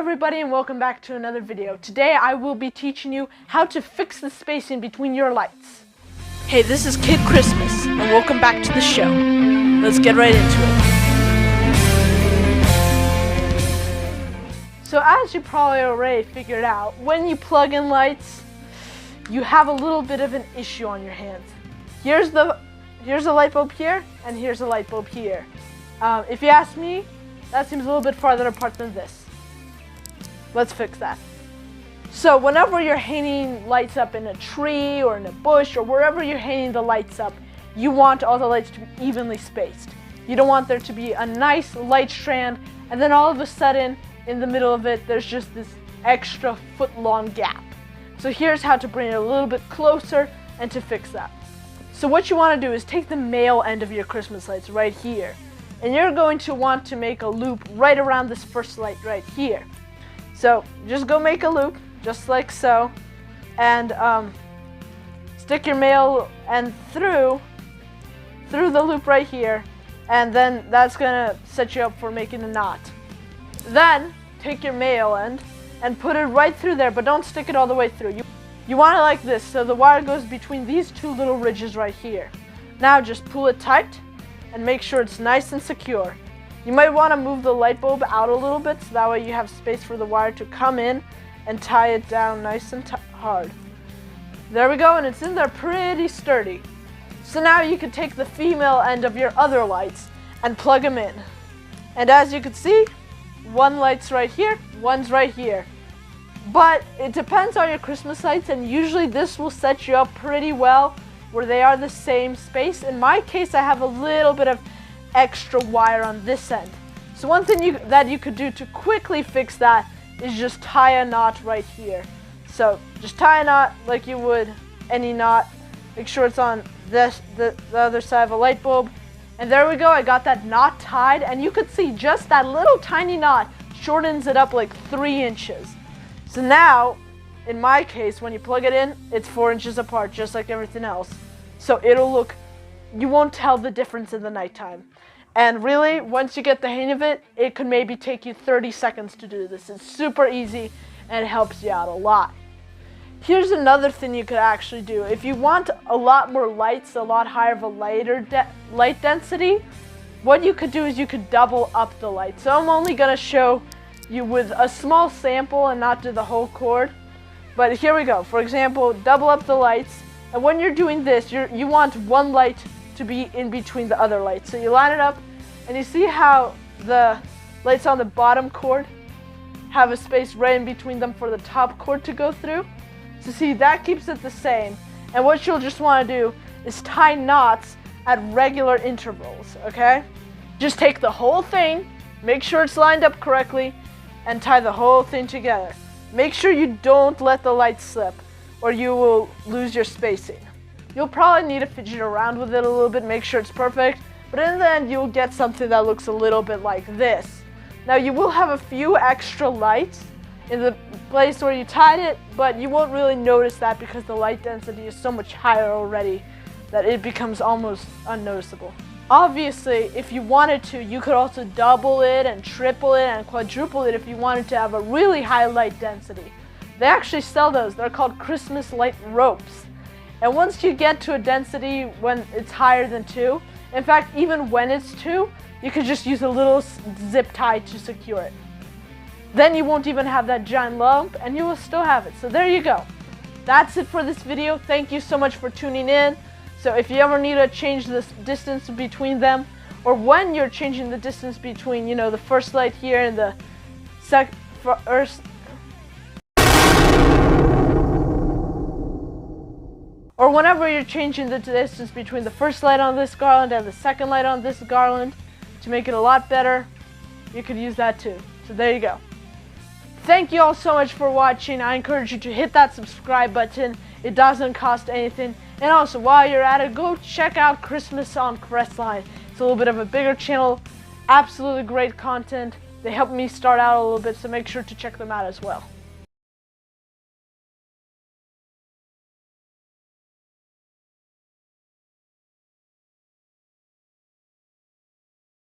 everybody, and welcome back to another video. Today I will be teaching you how to fix the spacing between your lights. Hey, this is Kid Christmas, and welcome back to the show. Let's get right into it. So as you probably already figured out, when you plug in lights, you have a little bit of an issue on your hands. Here's a light bulb here, and here's a light bulb here. If you ask me, that seems a little bit farther apart than this. Let's fix that. So whenever you're hanging lights up in a tree or in a bush or wherever you're hanging the lights up, you want all the lights to be evenly spaced. You don't want there to be a nice light strand and then all of a sudden in the middle of it there's just this extra foot-long gap. So here's how to bring it a little bit closer and to fix that. So what you want to do is take the male end of your Christmas lights right here, and you're going to want to make a loop right around this first light right here. So just go make a loop, just like so, and stick your male end through the loop right here, and then that's gonna set you up for making a knot. Then take your male end and put it right through there, but don't stick it all the way through. You want it like this, so the wire goes between these two little ridges right here. Now just pull it tight and make sure it's nice and secure. You might want to move the light bulb out a little bit so that way you have space for the wire to come in and tie it down nice and hard. There we go, and it's in there pretty sturdy. So now you can take the female end of your other lights and plug them in. And as you can see, one light's right here, one's right here. But it depends on your Christmas lights, and usually this will set you up pretty well where they are the same space. In my case, I have a little bit of extra wire on this end. So one thing that you could do to quickly fix that is just tie a knot right here. So just tie a knot like you would any knot. Make sure it's on the other side of a light bulb. And there we go, I got that knot tied, and you could see just that little tiny knot shortens it up like 3 inches. So now, in my case, when you plug it in, it's 4 inches apart, just like everything else. So you won't tell the difference in the nighttime. And really, once you get the hang of it, it could maybe take you 30 seconds to do this. It's super easy, and it helps you out a lot. Here's another thing you could actually do. If you want a lot more lights, a lot higher of a light density, what you could do is you could double up the light. So I'm only gonna show you with a small sample and not do the whole cord. But here we go. For example, double up the lights. And when you're doing this, you want one light to be in between the other lights. So you line it up, and you see how the lights on the bottom cord have a space right in between them for the top cord to go through. So see, that keeps it the same. And what you'll just want to do is tie knots at regular intervals, okay? Just take the whole thing, make sure it's lined up correctly, and tie the whole thing together. Make sure you don't let the light slip, or you will lose your spacing. You'll probably need to fidget around with it a little bit, make sure it's perfect, but in the end you'll get something that looks a little bit like this. Now you will have a few extra lights in the place where you tied it, but you won't really notice that because the light density is so much higher already that it becomes almost unnoticeable. Obviously, if you wanted to, you could also double it and triple it and quadruple it if you wanted to have a really high light density. They actually sell those. They're called Christmas light ropes. And once you get to a density when it's higher than 2, in fact, even when it's 2, you could just use a little zip tie to secure it. Then you won't even have that giant lump, and you will still have it. So there you go. That's it for this video. Thank you so much for tuning in. So if you ever need to change the distance between them, or when you're changing the distance between, the first light here and the first, or whenever you're changing the distance between the first light on this garland and the second light on this garland to make it a lot better, you could use that too. So there you go. Thank you all so much for watching. I encourage you to hit that subscribe button. It doesn't cost anything. And also, while you're at it, go check out Christmas on Crestline. It's a little bit of a bigger channel. Absolutely great content. They helped me start out a little bit, so make sure to check them out as well.